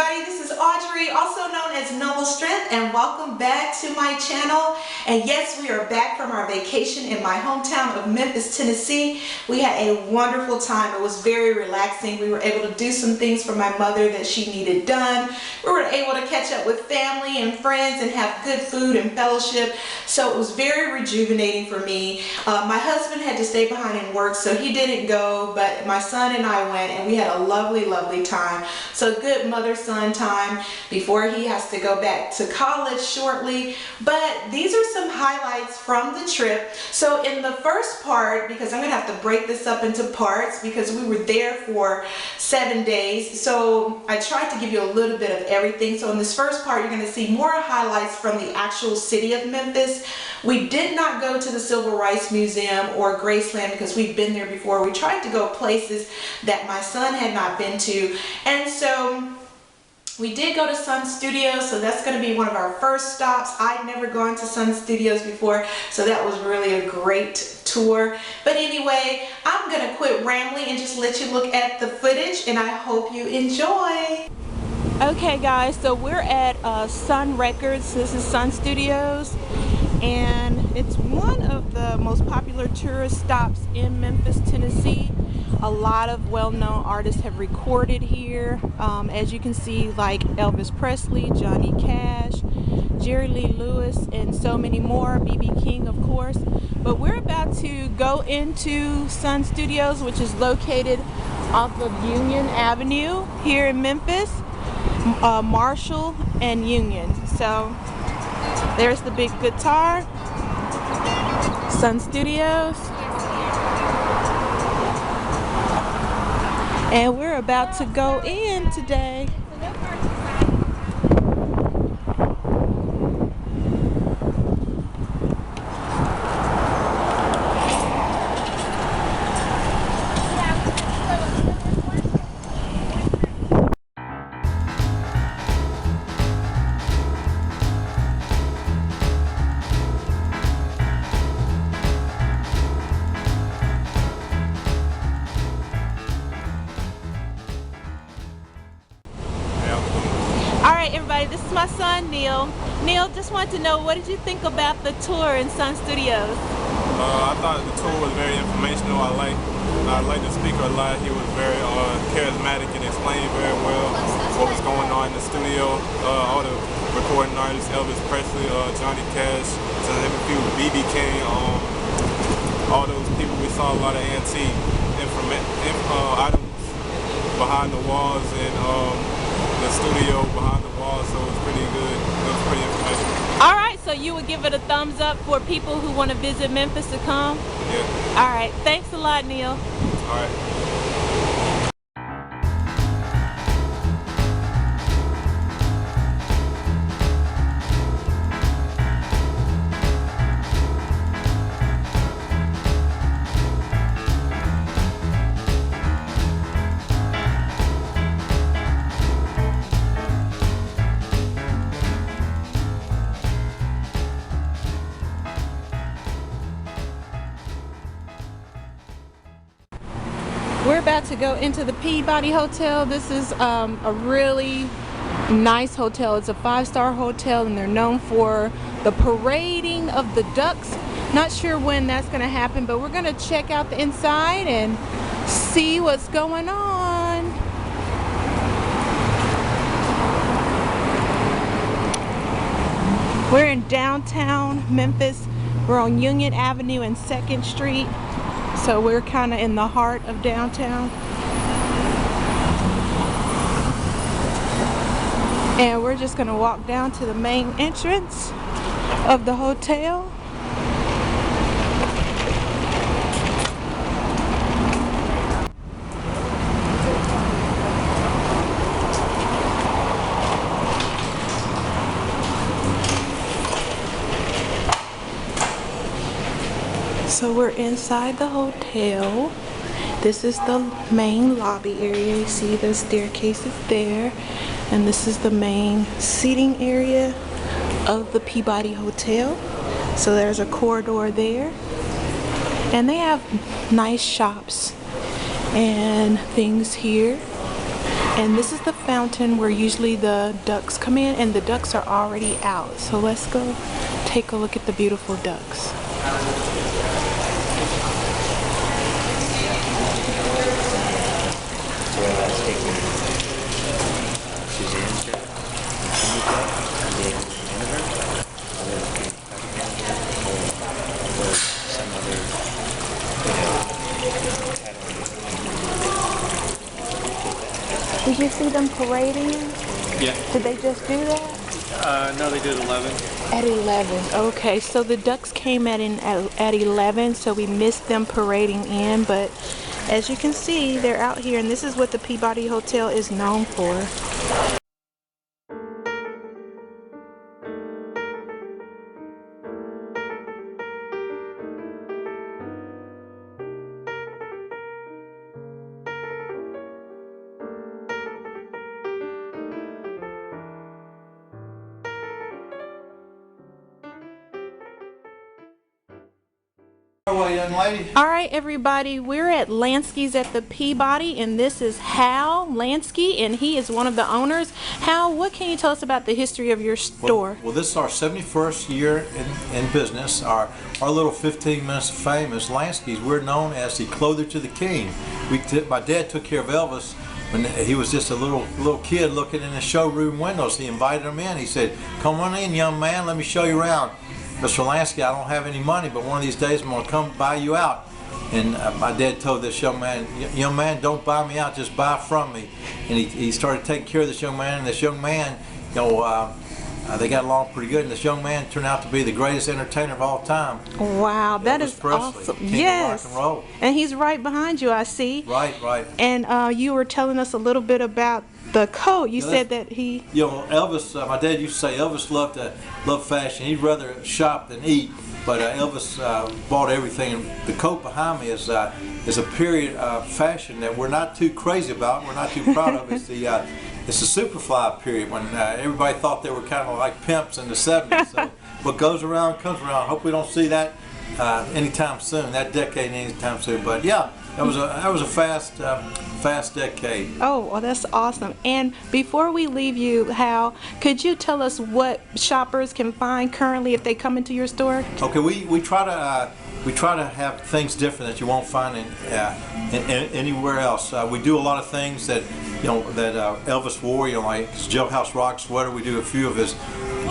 everybody, this is Audrey, also known as Noble Strength, and welcome back to my channel. And yes, we are back from our vacation in my hometown of Memphis, Tennessee. We had a wonderful time. It was very relaxing. We were able to do some things for my mother that she needed done. We were able to catch up with family and friends and have good food and fellowship. So it was very rejuvenating for me. My husband had to stay behind and work, so he didn't go, but my son and I went, and we had a lovely, lovely time. So good mother-son time before he has to go back to college shortly. But these are some highlights from the trip. So in the first part, because I'm gonna have to break this up into parts because we were there for 7 days, so I tried to give you a little bit of everything. So in this first part, you're gonna see more highlights from the actual city of Memphis. We did not go to the Civil Rights Museum or Graceland because we've been there before. We tried to go places that my son had not been to, and so we did go to Sun Studios, so that's going to be one of our first stops. I'd never gone to Sun Studios before, so that was really a great tour. But anyway, I'm going to quit rambling and just let you look at the footage, and I hope you enjoy. Okay guys, so we're at Sun Records. This is Sun Studios, and it's one of the most popular tourist stops in Memphis, Tennessee. A lot of well-known artists have recorded here, as you can see, like Elvis Presley, Johnny Cash, Jerry Lee Lewis, and so many more, B.B. King of course. But we're about to go into Sun Studios, which is located off of Union Avenue here in Memphis, Marshall and Union. So there's the big guitar, Sun Studios. And we're about to go in today. Everybody, this is my son Neil. Neil, just wanted to know, what did you think about the tour in Sun Studios? I thought the tour was very informational. I liked the speaker a lot. He was very charismatic and explained very well what was going on in the studio. All the recording artists, Elvis Presley, Johnny Cash, to name a few, B.B. King, all those people. We saw a lot of antique items behind the walls and the studio behind the wall, so it was pretty good. It was pretty informational. Alright, so you would give it a thumbs up for people who want to visit Memphis to come? Yeah. Alright, thanks a lot, Neil. Alright. We're about to go into the Peabody Hotel. This is a really nice hotel. It's a 5-star hotel, and they're known for the parading of the ducks. Not sure when that's going to happen, but we're going to check out the inside and see what's going on. We're in downtown Memphis. We're on Union Avenue and 2nd Street. So we're kind of in the heart of downtown. And we're just going to walk down to the main entrance of the hotel. So we're inside the hotel. This is the main lobby area. You see the staircase is there. And this is the main seating area of the Peabody Hotel. So there's a corridor there. And they have nice shops and things here. And this is the fountain where usually the ducks come in, and the ducks are already out. So let's go take a look at the beautiful ducks. Did you see them parading? Yeah. Did they just do that? No, they did 11. At 11. Okay, so the ducks came at 11, so we missed them parading in, but as you can see, they're out here, and this is what the Peabody Hotel is known for. Young lady. All right, everybody, we're at Lansky's at the Peabody, and this is Hal Lansky, and he is one of the owners. Hal, what can you tell us about the history of your store? Well, this is our 71st year in business. Our little 15 minutes of fame is Lansky's. We're known as the clothier to the king. My dad took care of Elvis when he was just a little kid looking in the showroom windows. He invited him in. He said, "Come on in, young man, let me show you around. Mr. Lansky, I don't have any money, but one of these days I'm going to come buy you out." And my dad told this young man, "Don't buy me out, just buy from me." And he started taking care of this young man, and this young man, they got along pretty good, and this young man turned out to be the greatest entertainer of all time. Wow, that is Presley, awesome. King Yes. of rock and roll. And he's right behind you, I see. Right. And you were telling us a little bit about the coat. You said that he... Elvis, my dad used to say Elvis loved fashion. He'd rather shop than eat. But Elvis bought everything. The coat behind me is a period of fashion that we're not too crazy about. We're not too proud of. It's the Superfly period when everybody thought they were kind of like pimps in the 70s. So what goes around comes around. Hope we don't see that anytime soon. That decade anytime soon. But yeah, that was a fast decade. Oh, well, that's awesome. And before we leave you, Hal, could you tell us what shoppers can find currently if they come into your store? Okay, we try to have things different that you won't find in anywhere else. We do a lot of things that Elvis wore. Like his Jailhouse Rock sweater. We do a few of his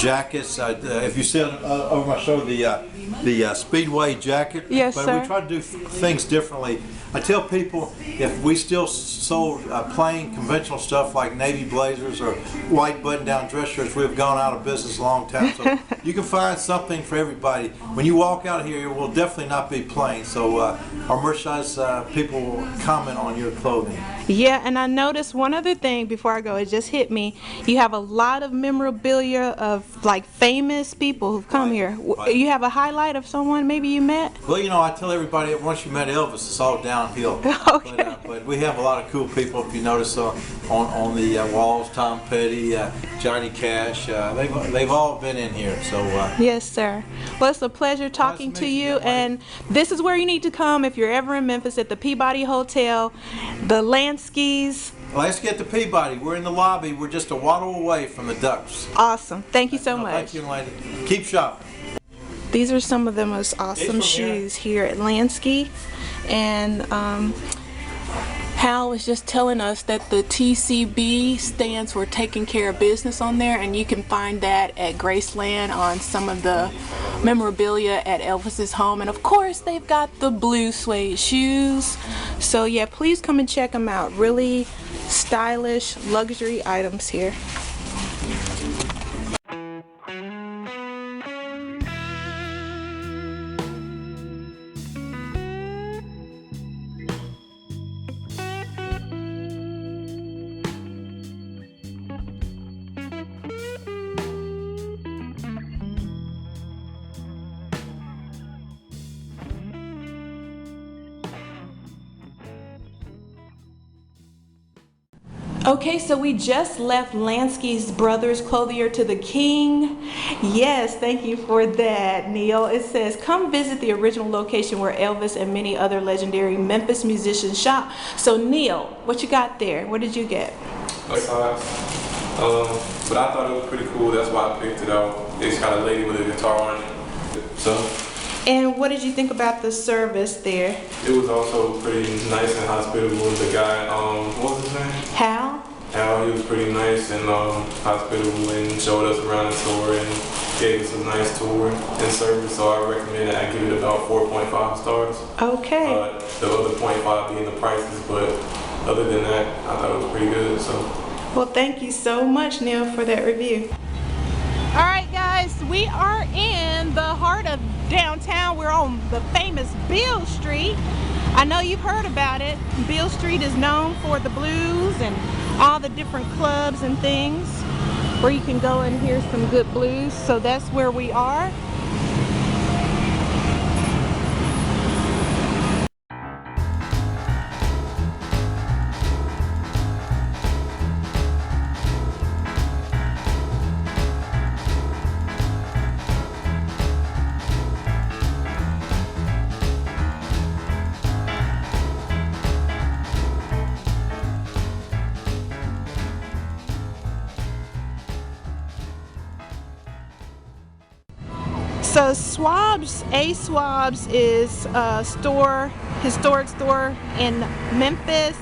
jackets. If you see over my shoulder the Speedway jacket. Yes, but sir. we try to do things differently. I tell people if we still sold plain conventional stuff like navy blazers or white button-down dress shirts, we've gone out of business a long time. So you can find something for everybody. When you walk out here, it will definitely not be plain. So our merchandise people will comment on your clothing. Yeah, and I noticed one other thing before I go. It just hit me. You have a lot of memorabilia of like famous people who've come here. Right. You have a highlight of someone maybe you met? Well, I tell everybody that once you met Elvis, it's all downhill. Okay. But we have a lot of cool people. If you notice on the walls, Tom Petty, Johnny Cash, they've all been in here. So Yes, sir. Well, it's a pleasure talking to you, and this is where you need to come if you're ever in Memphis at the Peabody Hotel, the Lansky's. Let's get to Peabody. We're in the lobby. We're just a waddle away from the Ducks. Awesome. Thank you so much. Thank you, lady. Keep shopping. These are some of the most awesome shoes here at Lansky, and Hal was just telling us that the TCB stands for taking care of business on there, and you can find that at Graceland on some of the memorabilia at Elvis's home. And of course, they've got the blue suede shoes. So yeah, please come and check them out. Really stylish luxury items here. Okay, so we just left Lansky's Brothers Clothier to the King. Yes, thank you for that, Neil. It says, come visit the original location where Elvis and many other legendary Memphis musicians shop. So Neil, what you got there? What did you get? But I thought it was pretty cool. That's why I picked it out. It's got a lady with a guitar on it. So. And what did you think about the service there? It was also pretty nice and hospitable. The guy, what was his name? Hal? Hal, he was pretty nice and hospitable and showed us around the store and gave us a nice tour and service. So I recommend it. I give it about 4.5 stars. Okay. The other 0.5 being the prices, but other than that, I thought it was pretty good. So. Well, thank you so much, Neil, for that review. All right, guys, we are in the heart of downtown. We're on the famous Beale Street. I know you've heard about it. Beale Street is known for the blues and all the different clubs and things where you can go and hear some good blues. So that's where we are. So Swab's, A Swab's is a store, historic store in Memphis,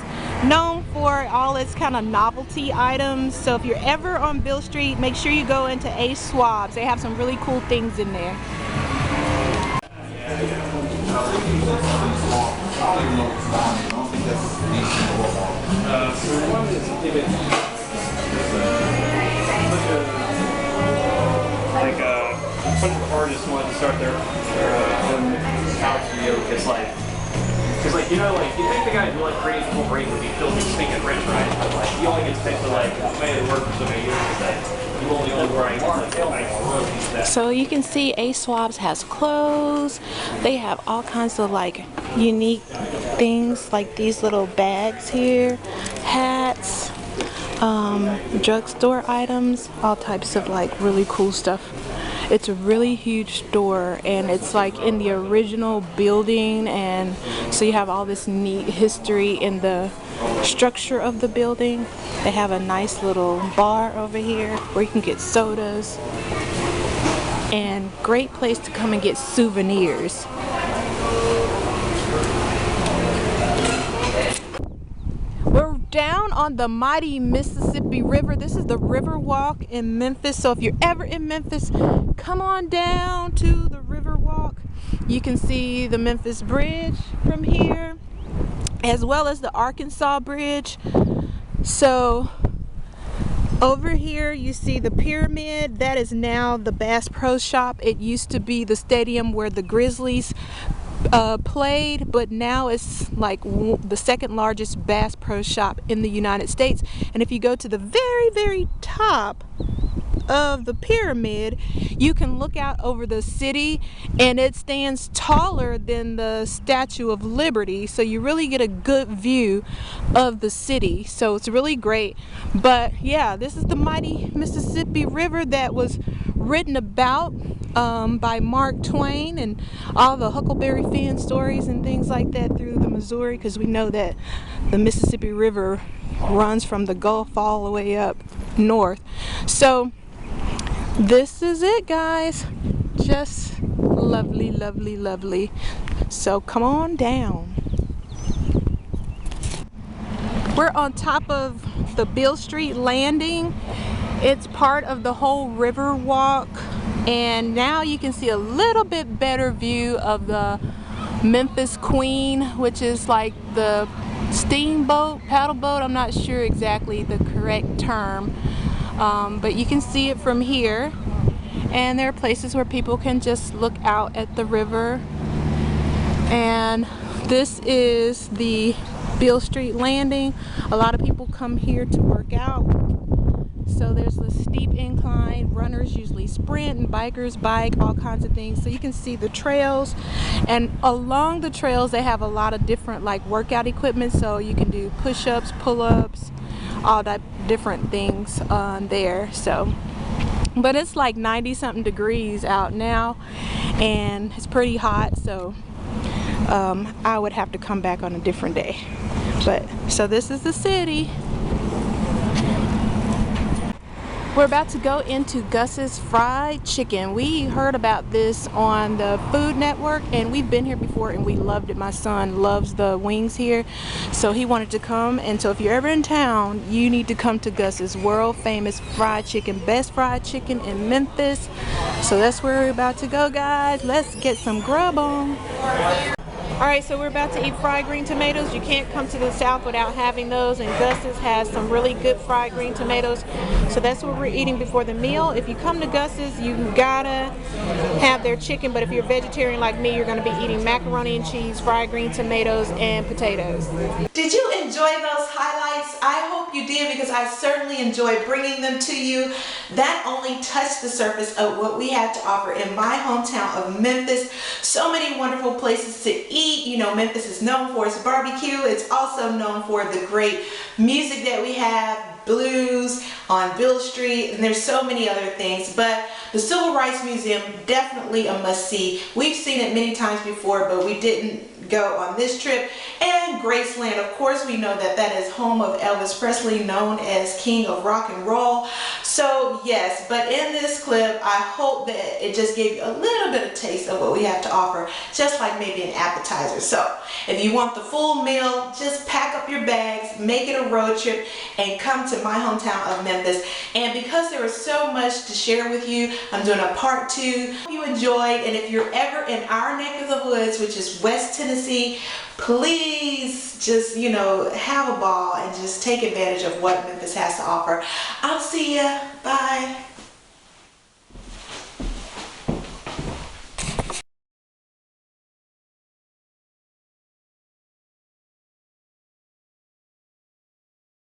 known for all its kind of novelty items. So if you're ever on Beale Street, make sure you go into A Swab's. They have some really cool things in there. A bunch of artists wanted to start their own couch studio because like you know, like you think the guy who like creates the whole brain would be filthy stinking rich, right? But like he only gets paid for like made it work for so many years that you only work like So you can see A Swab's has clothes. They have all kinds of like unique things, like these little bags here, hats, drugstore items, all types of like really cool stuff. It's a really huge store, and it's like in the original building, and so you have all this neat history in the structure of the building. They have a nice little bar over here where you can get sodas, and great place to come and get souvenirs. We're down on the mighty Mississippi River. This is the Riverwalk in Memphis. So if you're ever in Memphis, come on down to the Riverwalk. You can see the Memphis Bridge from here, as well as the Arkansas Bridge. So over here you see the pyramid. That is now the Bass Pro Shop. It used to be the stadium where the Grizzlies played, but now it's like the second largest Bass Pro Shop in the United States. And if you go to the very top of the pyramid, you can look out over the city, and it stands taller than the Statue of Liberty, so you really get a good view of the city. So it's really great. But yeah, this is the mighty Mississippi River that was written about by Mark Twain, and all the Huckleberry Finn stories and things like that through the Missouri, because we know that the Mississippi River runs from the Gulf all the way up north. So this is it, guys. Just lovely, lovely, lovely. So come on down. We're on top of the Beale Street landing. It's part of the whole Riverwalk, and now you can see a little bit better view of the Memphis Queen, which is like the steamboat, paddle boat. I'm not sure exactly the correct term, but you can see it from here. And there are places where people can just look out at the river. And this is the Beale Street landing. A lot of people come here to work out. So there's a steep incline. Runners usually sprint, and bikers bike, all kinds of things. So you can see the trails, and along the trails they have a lot of different like workout equipment, so you can do push-ups, pull-ups, all that different things on there. So but it's like 90 something degrees out now, and it's pretty hot, so I would have to come back on a different day. But so this is the city. We're about to go into Guss's Fried Chicken. We heard about this on the Food Network and we've been here before and we loved it. My son loves the wings here, so he wanted to come. And so if you're ever in town, you need to come to Guss's world famous fried chicken, best fried chicken in Memphis. So that's where we're about to go, guys. Let's get some grub on. Alright, so we're about to eat fried green tomatoes. You can't come to the South without having those, and Guss's has some really good fried green tomatoes. So that's what we're eating before the meal. If you come to Guss's, you gotta have their chicken, but if you're a vegetarian like me, you're gonna be eating macaroni and cheese, fried green tomatoes, and potatoes. Did you enjoy those highlights? I hope you did, because I certainly enjoyed bringing them to you. That only touched the surface of what we have to offer in my hometown of Memphis. So many wonderful places to eat. You know, Memphis is known for its barbecue. It's also known for the great music that we have, blues on Beale Street, and there's so many other things. But the Civil Rights Museum, definitely a must-see. We've seen it many times before, but we didn't go on this trip. And Graceland, of course, we know that that is home of Elvis Presley, known as King of Rock and Roll. So yes, but in this clip, I hope that it just gave you a little bit of taste of what we have to offer, just like maybe an appetizer. So if you want the full meal, just pack up your bags, make it a road trip, and come to my hometown of Memphis. And because there was so much to share with you, I'm doing a part 2. Hope you enjoyed, and if you're ever in our neck of the woods, which is West Tennessee, please just, you know, have a ball and just take advantage of what Memphis has to offer. I'll see ya. Bye.